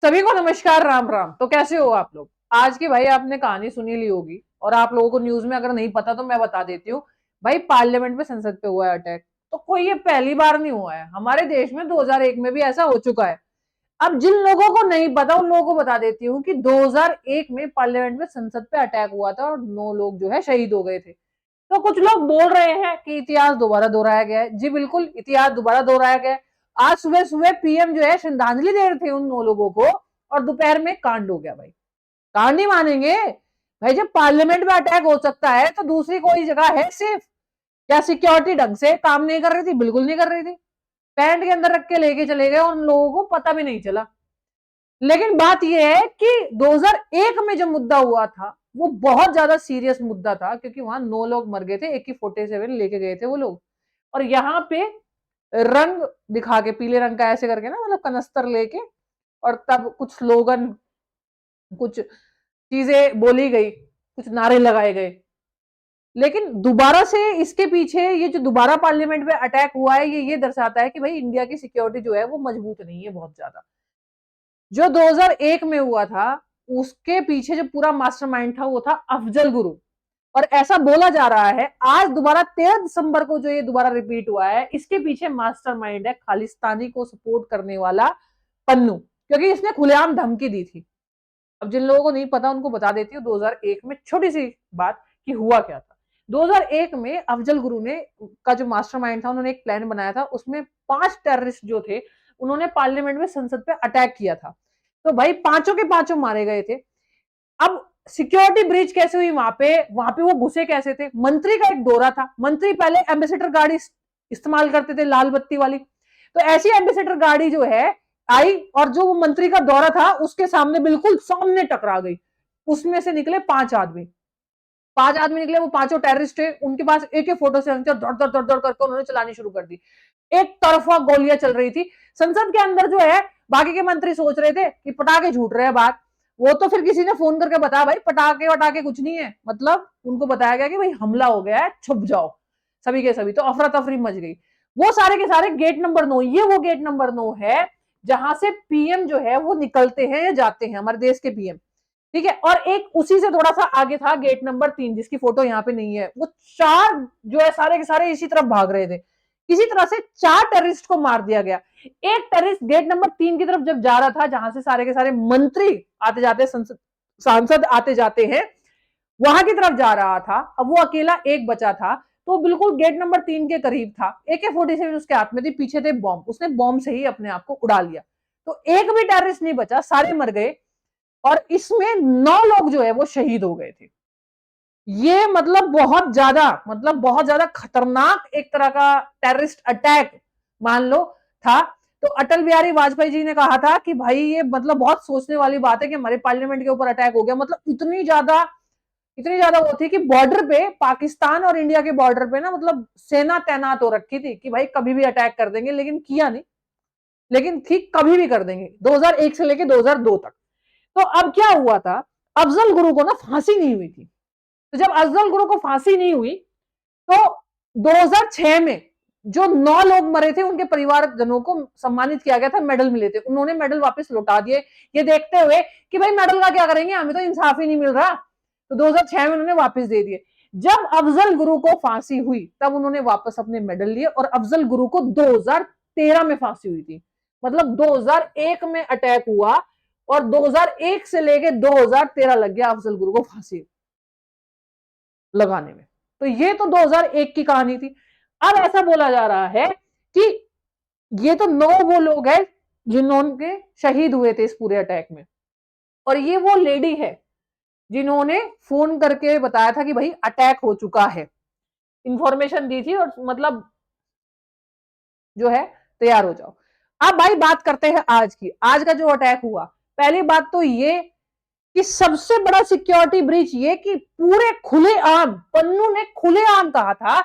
सभी को नमस्कार, राम राम। तो कैसे हो आप लोग? आज की भाई आपने कहानी सुनी ली होगी और आप लोगों को न्यूज में अगर नहीं पता तो मैं बता देती हूँ। भाई पार्लियामेंट में संसद पे हुआ है अटैक। तो कोई ये पहली बार नहीं हुआ है, हमारे देश में 2001 में भी ऐसा हो चुका है। अब जिन लोगों को नहीं पता उन लोगों को बता देती हूँ कि 2001 में पार्लियामेंट में संसद पे अटैक हुआ था और 9 लोग जो है शहीद हो गए थे। तो कुछ लोग बोल रहे हैं कि इतिहास दोबारा दोहराया गया है। जी बिल्कुल, इतिहास दोबारा दोहराया गया है। आज सुबह सुबह पीएम जो है श्रद्धांजलि दे रहे थे उन 9 लोगों को और दोपहर में कांड हो गया। भाई कांड नहीं मानेंगे। भाई जब पार्लियामेंट में अटैक हो सकता है तो दूसरी कोई जगह है सेफ? क्या सिक्योरिटी ढंग से काम नहीं कर रही थी? बिल्कुल नहीं कर रही थी। पैंट के अंदर रख के लेके चले गए और उन लोगों को पता भी नहीं चला। लेकिन बात यह है कि 2001 में जो मुद्दा हुआ था वो बहुत ज्यादा सीरियस मुद्दा था, क्योंकि वहां 9 लोग मर गए थे। AK-47 लेके गए थे वो लोग। और यहाँ पे रंग दिखा के, पीले रंग का ऐसे करके ना, मतलब कनस्तर लेके, और तब कुछ स्लोगन, कुछ चीजें बोली गई, कुछ नारे लगाए गए। लेकिन दोबारा से इसके पीछे ये जो दोबारा पार्लियामेंट में अटैक हुआ है, ये दर्शाता है कि भाई इंडिया की सिक्योरिटी जो है वो मजबूत नहीं है बहुत ज्यादा। जो 2001 में हुआ था उसके पीछे जो पूरा मास्टरमाइंड था वो था अफजल गुरु। और ऐसा बोला जा रहा है आज दोबारा 13 दिसंबर को जो ये दोबारा रिपीट हुआ है, इसके पीछे मास्टरमाइंड है खालिस्तानी को सपोर्ट करने वाला पन्नू, क्योंकि इसने खुलेआम धमकी दी थी। अब जिन लोगों को नहीं पता उनको बता देती हूँ 2001 में छोटी सी बात कि हुआ क्या था। 2001 में अफजल गुरु ने का जो मास्टरमाइंड था, उन्होंने एक प्लान बनाया था। उसमें 5 टेररिस्ट जो थे उन्होंने पार्लियामेंट में, संसद पे अटैक किया था। तो भाई पांचों के पांचों मारे गए थे। अब सिक्योरिटी ब्रीच कैसे हुई वहां पे वो घुसे कैसे थे? मंत्री का एक दौरा था। मंत्री पहले एम्बेसडर गाड़ी इस्तेमाल करते थे, लाल बत्ती वाली। तो ऐसी एम्बेसडर गाड़ी जो है आई और जो वो मंत्री का दौरा था उसके सामने, बिल्कुल सामने टकरा गई। उसमें से निकले 5 आदमी। 5 आदमी निकले, वो पांचों टेररिस्ट थे। उनके पास AK-47 थे, दौड़ दौड़ दौड़ दौड़ करके उन्होंने चलानी शुरू कर दी। एक तरफा गोलियां चल रही थी। संसद के अंदर जो है बाकी के मंत्री सोच रहे थे कि पटाखे झूठ रहे हैं बात। वो तो फिर किसी ने फोन करके बताया भाई पटाखे वटाखे कुछ नहीं है, मतलब उनको बताया गया कि भाई हमला हो गया है, छुप जाओ। सभी के सभी तो अफरा तफरी मच गई। वो सारे के सारे गेट नंबर 9, ये वो गेट नंबर 9 है जहां से पीएम जो है वो निकलते हैं या जाते हैं, हमारे देश के पीएम। ठीक है। और एक उसी से थोड़ा सा आगे था गेट नंबर 3, जिसकी फोटो यहाँ पे नहीं है। वो 4 जो है सारे के सारे इसी तरफ भाग रहे थे। किसी तरह से 4 टेररिस्ट को मार दिया गया। एक टेररिस्ट गेट नंबर 3 की तरफ जब जा रहा था, जहां से सारे के सारे मंत्री आते जाते, सांसद आते जाते हैं, वहां की तरफ जा रहा था। अब वो अकेला एक बचा था, तो बिल्कुल गेट नंबर 3 के करीब था। AK-47 उसके हाथ में थी, पीछे थे बॉम्ब। उसने बॉम्ब से ही अपने आप को उड़ा लिया। तो एक भी टेररिस्ट नहीं बचा, सारे मर गए। और इसमें 9 लोग जो है वो शहीद हो गए थे। ये मतलब बहुत ज्यादा खतरनाक एक तरह का टेररिस्ट अटैक मान लो था। तो अटल बिहारी वाजपेयी जी ने कहा था कि भाई ये मतलब बहुत सोचने वाली बात है कि हमारे पार्लियामेंट के ऊपर अटैक हो गया। मतलब इतनी ज्यादा वो थी कि बॉर्डर पे, पाकिस्तान और इंडिया के बॉर्डर पे ना, मतलब सेना तैनात हो रखी थी कि भाई कभी भी अटैक कर देंगे। लेकिन किया नहीं, लेकिन ठीक कभी भी कर देंगे। 2001 से लेके 2002 तक। तो अब क्या हुआ था, अफजल गुरु को ना फांसी नहीं हुई थी। तो जब अफजल गुरु को फांसी नहीं हुई तो 2006 में जो 9 लोग मरे थे उनके परिवारजनों को सम्मानित किया गया था, मेडल मिले थे। उन्होंने मेडल वापस लौटा दिए, ये देखते हुए कि भाई मेडल का क्या करेंगे, हमें तो इंसाफ ही नहीं मिल रहा। तो 2006 में उन्होंने वापस दे दिए। जब अफजल गुरु को फांसी हुई तब उन्होंने वापस अपने मेडल लिए। और अफजल गुरु को 2013 में फांसी हुई थी। मतलब 2001 में अटैक हुआ और 2001 से लेके 2013 लग गया अफजल गुरु को फांसी लगाने में। तो ये तो 2001 की कहानी थी। अब ऐसा बोला जा रहा है कि ये तो 9 वो लोग हैं जिन्होंने शहीद हुए थे इस पूरे अटैक में। और ये वो लेडी है जिन्होंने फोन करके बताया था कि भाई अटैक हो चुका है, इंफॉर्मेशन दी थी, और मतलब जो है तैयार हो जाओ। अब भाई बात करते हैं आज की। आज का जो अटैक हुआ, पहली बात तो ये कि सबसे बड़ा सिक्योरिटी ब्रीच ये कि पूरे खुलेआम पन्नू ने खुलेआम कहा था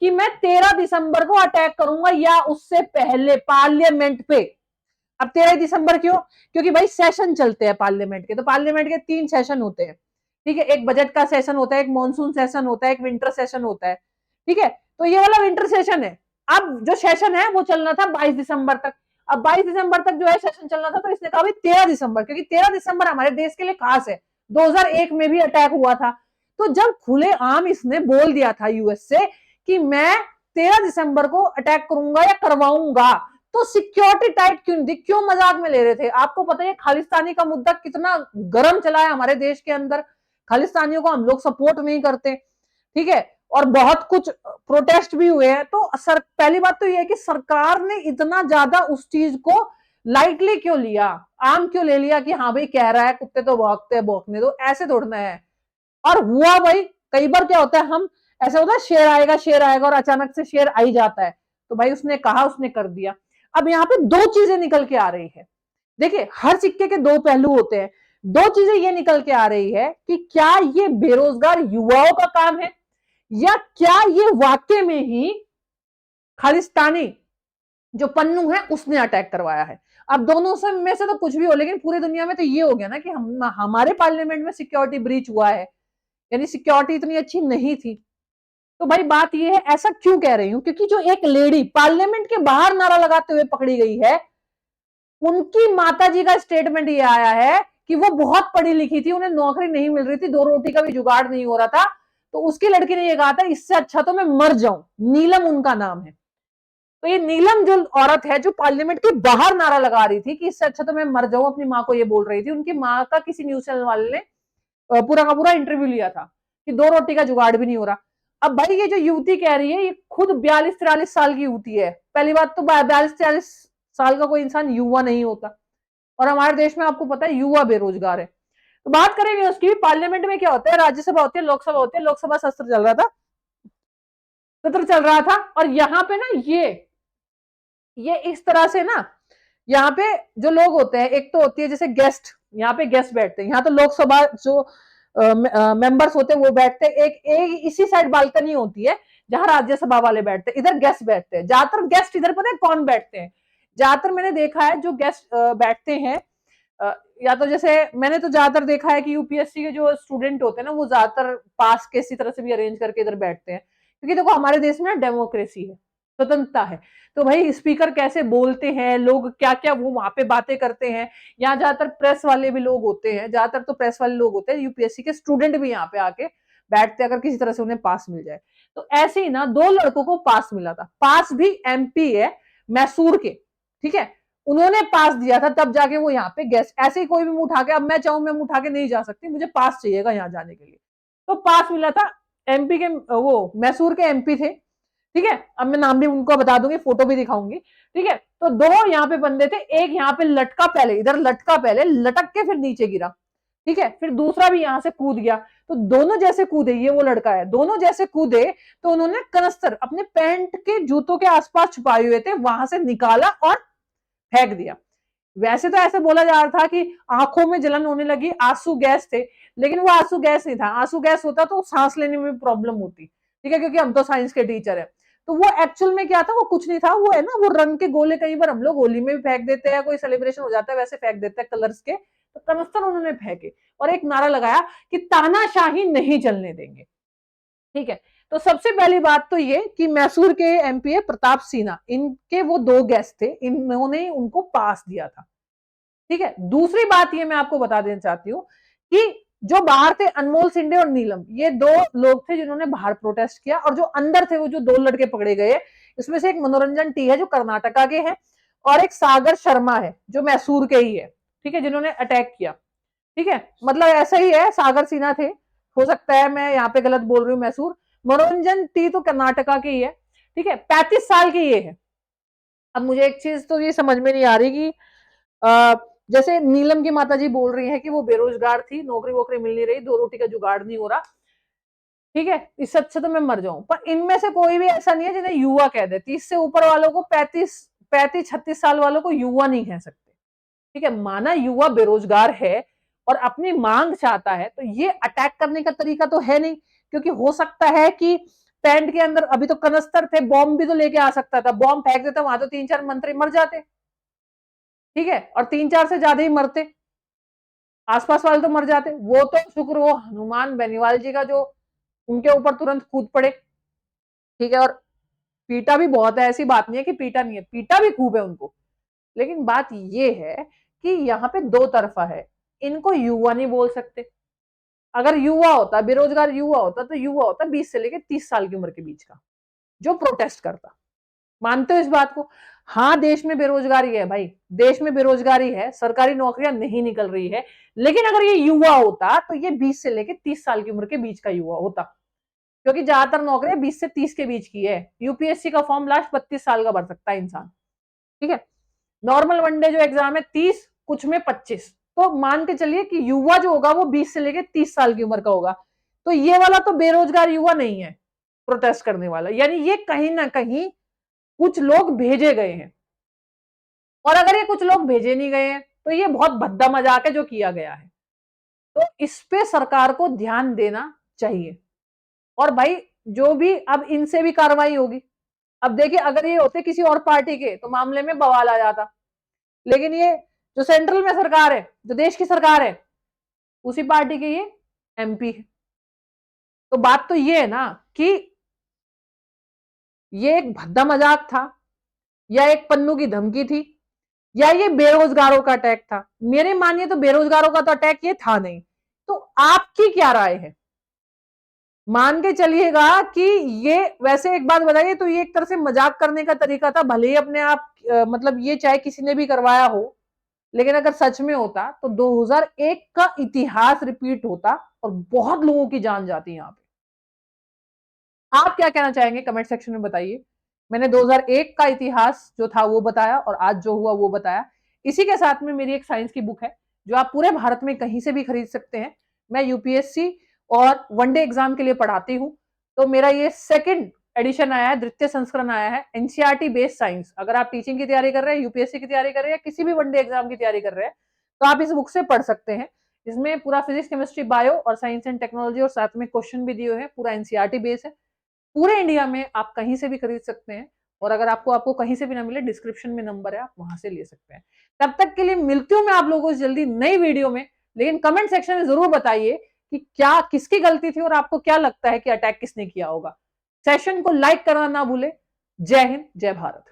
कि मैं 13 दिसंबर को अटैक करूंगा या उससे पहले पार्लियामेंट पे। अब 13 दिसंबर क्यों? क्योंकि भाई सेशन चलते हैं पार्लियामेंट के। तो पार्लियामेंट के 3 सेशन होते हैं। ठीक है, एक बजट का सेशन होता है, एक मानसून सेशन होता है, एक विंटर सेशन होता है। ठीक है, तो ये वाला विंटर सेशन है। अब जो सेशन है वो चलना था 22 दिसंबर तक। अब 22 दिसंबर तक जो है सेशन चलना था, तो इसने कहा भाई 13 दिसंबर, क्योंकि 13 दिसंबर हमारे देश के लिए खास है, 2001 में भी अटैक हुआ था। तो जब खुले आम इसने बोल दिया था यूएस से कि मैं 13 दिसंबर को अटैक करूंगा या करवाऊंगा, तो सिक्योरिटी टाइट क्यों नहीं थी, क्यों मजाक में ले रहे थे? आपको पता है खालिस्तानी का मुद्दा कितना गर्म चला है हमारे देश के अंदर, खालिस्तानियों को हम लोग सपोर्ट नहीं करते, ठीक है, और बहुत कुछ प्रोटेस्ट भी हुए हैं। तो पहली बात तो यह है कि सरकार ने इतना ज्यादा उस चीज को लाइटली क्यों लिया, आम क्यों ले लिया कि हाँ भाई कह रहा है कुत्ते तो भौंकते हैं, भौंकने दो, ऐसे दौड़ना है। और हुआ भाई, कई बार क्या होता है, हम ऐसा होता है शेर आएगा और अचानक से शेर आ ही जाता है। तो भाई उसने कहा, उसने कर दिया। अब यहाँ पे दो चीजें निकल के आ रही है, देखिए हर सिक्के के दो पहलू होते हैं। दो चीजें ये निकल के आ रही है कि क्या ये बेरोजगार युवाओं का काम है, या क्या ये वाकई में ही खालिस्तानी जो पन्नू है उसने अटैक करवाया है। अब दोनों से में से तो कुछ भी हो, लेकिन पूरी दुनिया में तो ये हो गया ना कि हमारे पार्लियामेंट में सिक्योरिटी ब्रीच हुआ है, यानी सिक्योरिटी इतनी अच्छी नहीं थी। तो भाई बात ये है, ऐसा क्यों कह रही हूं, क्योंकि जो एक लेडी पार्लियामेंट के बाहर नारा लगाते हुए पकड़ी गई है, उनकी माताजी का स्टेटमेंट ये आया है कि वो बहुत पढ़ी लिखी थी, उन्हें नौकरी नहीं मिल रही थी, दो रोटी का भी जुगाड़ नहीं हो रहा था, तो उसकी लड़की ने ये कहा था इससे अच्छा तो मैं मर जाऊं। नीलम उनका नाम है। तो ये नीलम जो औरत है, जो पार्लियामेंट के बाहर नारा लगा रही थी कि इससे अच्छा तो मैं मर जाऊं, अपनी माँ को ये बोल रही थी, उनकी माँ का किसी न्यूज चैनल वाले ने पूरा का पूरा इंटरव्यू लिया था कि दो रोटी का जुगाड़ भी नहीं हो रहा। अब भाई ये जो युवती कह रही है, ये खुद 42-43 साल की युवती है। पहली बात तो 42-43 साल का कोई इंसान युवा नहीं होता, और हमारे देश में आपको पता है युवा बेरोजगार है। तो बात करेंगे उसकी। पार्लियामेंट में क्या होता है, राज्यसभा होती है, लोकसभा होती है, लोकसभा सत्र चल रहा था, और यहाँ पे ना ये इस तरह से ना, यहाँ पे जो लोग होते हैं, एक तो होती है जैसे गेस्ट, यहाँ पे गेस्ट बैठते हैं, यहाँ तो लोकसभा जो मेंबर्स होते हैं वो बैठते हैं, एक इसी साइड बालकनी होती है जहां राज्यसभा वाले बैठते हैं, इधर गेस्ट बैठते हैं। ज्यादातर गेस्ट इधर पता है कौन बैठते हैं, ज्यादातर मैंने देखा है जो गेस्ट बैठते हैं, या तो जैसे मैंने तो ज्यादातर देखा है कि यूपीएससी के जो स्टूडेंट होते हैं ना, वो ज्यादातर पास के इसी तरह से भी अरेंज करके इधर बैठते हैं, क्योंकि देखो हमारे देश में डेमोक्रेसी है, स्वतंत्रता है। तो भाई स्पीकर कैसे बोलते हैं, लोग क्या क्या वो वहां पे बातें करते हैं, यहाँ ज्यादातर प्रेस वाले भी लोग होते हैं, ज्यादातर तो प्रेस वाले लोग होते हैं, यूपीएससी के स्टूडेंट भी यहाँ पे आके बैठते हैं, अगर किसी तरह से उन्हें पास मिल जाए। तो ऐसे ही ना दो लड़कों को पास मिला था, पास भी एमपी है मैसूर के, ठीक है, उन्होंने पास दिया था, तब जाके वो यहाँ पे गेस्ट, ऐसे ही कोई भी मुंह उठा के, अब मैं चाहूं मैं मुंह उठा के नहीं जा सकती, मुझे पास चाहिएगा यहाँ जाने के लिए, तो पास मिला था। एमपी के वो मैसूर के एमपी थे, ठीक है, अब मैं नाम भी उनको बता दूंगी, फोटो भी दिखाऊंगी, ठीक है। तो दो यहाँ पे बंदे थे, एक यहाँ पे लटका, पहले इधर लटका, पहले लटक के फिर नीचे गिरा, ठीक है, फिर दूसरा भी यहाँ से कूद गया। तो दोनों जैसे कूदे, ये वो लड़का है, दोनों जैसे कूदे, तो उन्होंने कनस्तर अपने पैंट के जूतों के आसपास छुपाए हुए थे, वहां से निकाला और फेंक दिया। वैसे तो ऐसे बोला जा रहा था कि आंखों में जलन होने लगी, आंसू गैस थे, लेकिन वो आंसू गैस नहीं था, आंसू गैस होता तो सांस लेने में प्रॉब्लम होती, ठीक है, क्योंकि हम तो साइंस के टीचर है। तो वो एक्चुअल में क्या था, वो कुछ नहीं था, वो है ना वो रंग के गोले, कई बार हम लोग होली में भी फेंक देते हैं, कोई सेलिब्रेशन हो जाता है वैसे फेंक देते हैं कलर्स के, तो कनस्तर उन्होंने फेंके और एक नारा लगाया कि तानाशाही नहीं चलने देंगे, ठीक है। तो सबसे पहली बात तो ये कि मैसूर के एमपी है प्रताप सिन्हा, इनके वो दो गेस्ट थे, इन्होंने उनको पास दिया था, ठीक है। दूसरी बात ये मैं आपको बता देना चाहती हूँ कि जो बाहर थे अनमोल सिंडे और नीलम, ये दो लोग थे जिन्होंने बाहर प्रोटेस्ट किया, और जो अंदर थे वो जो दो लड़के पकड़े गए, इसमें से एक मनोरंजन टी है जो कर्नाटका के हैं, और एक सागर शर्मा है जो मैसूर के ही है, ठीक है, जिन्होंने अटैक किया, ठीक है, मतलब ऐसा ही है, सागर सिन्हा थे, हो सकता है मैं यहाँ पे गलत बोल रही हूँ, मैसूर, मनोरंजन टी तो कर्नाटका के ही है, ठीक है, 35 साल के ये है। अब मुझे एक चीज तो ये समझ में नहीं आ रही कि जैसे नीलम की माताजी बोल रही है कि वो बेरोजगार थी, नौकरी वोकरी मिल नहीं रही, दो रोटी का जुगाड़ नहीं हो रहा, ठीक है, इससे अच्छा तो मैं मर जाऊं, पर इनमें से कोई भी ऐसा नहीं है जिन्हें युवा कह दे, 30 से ऊपर वालों को, 35-36 साल वालों को युवा नहीं कह सकते, ठीक है। माना युवा बेरोजगार है और अपनी मांग चाहता है, तो ये अटैक करने का तरीका तो है नहीं, क्योंकि हो सकता है कि पैंट के अंदर, अभी तो कनस्तर थे, बॉम्ब भी तो लेके आ सकता था, बॉम्ब फेंक देता, वहां तो 3-4 मंत्री मर जाते, ठीक है, और 3-4 से ज्यादा ही मरते, आसपास वाले तो मर जाते। वो तो शुक्र हो हनुमान बेनीवाल जी का जो उनके ऊपर तुरंत कूद पड़े, ठीक है, और पीटा भी बहुत है, ऐसी बात नहीं है कि पीटा नहीं है, पीटा भी खूब है उनको, लेकिन बात ये है कि यहाँ पे दो तरफा है, इनको युवा नहीं बोल सकते। अगर युवा होता, बेरोजगार युवा होता, तो युवा होता 20 से लेकर 30 साल की उम्र के बीच का, जो प्रोटेस्ट करता। मानते हो इस बात को? हाँ, देश में बेरोजगारी है भाई, देश में बेरोजगारी है, सरकारी नौकरियां नहीं निकल रही है, लेकिन अगर ये युवा होता तो ये 20 से लेकर 30 साल की उम्र के बीच का युवा होता, क्योंकि ज्यादातर नौकरियां 20 से 30 के बीच की है। यूपीएससी का फॉर्म लास्ट 32 साल का भर सकता है इंसान, ठीक है। नॉर्मल वनडे जो एग्जाम है 30, कुछ में 25, तो मान के चलिए कि युवा जो होगा वो 20 से लेकर 30 साल की उम्र का होगा। तो ये वाला तो बेरोजगार युवा नहीं है प्रोटेस्ट करने वाला, यानी ये कहीं ना कहीं कुछ लोग भेजे गए हैं। और अगर ये कुछ लोग भेजे नहीं गए हैं तो ये बहुत भद्दा मजाक है जो किया गया है, तो इस पे सरकार को ध्यान देना चाहिए। और भाई जो भी अब इनसे भी कार्रवाई होगी। अब देखिए, अगर ये होते किसी और पार्टी के तो मामले में बवाल आ जाता, लेकिन ये जो सेंट्रल में सरकार है, जो देश की सरकार है, उसी पार्टी के ये एमपी है। तो बात तो ये है ना कि ये एक भद्दा मजाक था, या एक पन्नू की धमकी थी, या ये बेरोजगारों का अटैक था। मेरे मानिए तो बेरोजगारों का तो अटैक ये था नहीं। तो आपकी क्या राय है? मान के चलिएगा कि ये, वैसे एक बात बताइए, तो ये एक तरह से मजाक करने का तरीका था, भले ही अपने आप मतलब ये चाहे किसी ने भी करवाया हो, लेकिन अगर सच में होता तो 2001 का इतिहास रिपीट होता और बहुत लोगों की जान जाती यहाँ पे। आप क्या कहना चाहेंगे कमेंट सेक्शन में बताइए। मैंने 2001 का इतिहास जो था वो बताया और आज जो हुआ वो बताया। इसी के साथ में मेरी एक साइंस की बुक है जो आप पूरे भारत में कहीं से भी खरीद सकते हैं। मैं यूपीएससी और वनडे एग्जाम के लिए पढ़ाती हूँ। तो मेरा ये सेकंड एडिशन आया है, द्वितीय संस्करण आया है, एनसीईआरटी बेस्ड साइंस। अगर आप टीचिंग की तैयारी कर रहे हैं, यूपीएससी की तैयारी कर रहे हैं, किसी भी वनडे एग्जाम की तैयारी कर रहे हैं, तो आप इस बुक से पढ़ सकते हैं। इसमें पूरा फिजिक्स, केमिस्ट्री, बायो और साइंस एंड टेक्नोलॉजी और साथ में क्वेश्चन भी दिए हुए हैं। पूरा एनसीईआरटी बेस है। पूरे इंडिया में आप कहीं से भी खरीद सकते हैं। और अगर आपको कहीं से भी ना मिले, डिस्क्रिप्शन में नंबर है, आप वहां से ले सकते हैं। तब तक के लिए मिलती हूं मैं आप लोगों को जल्दी नई वीडियो में। लेकिन कमेंट सेक्शन में जरूर बताइए कि क्या किसकी गलती थी और आपको क्या लगता है कि अटैक किसने किया होगा। सेशन को लाइक करना ना भूले। जय हिंद, जय भारत।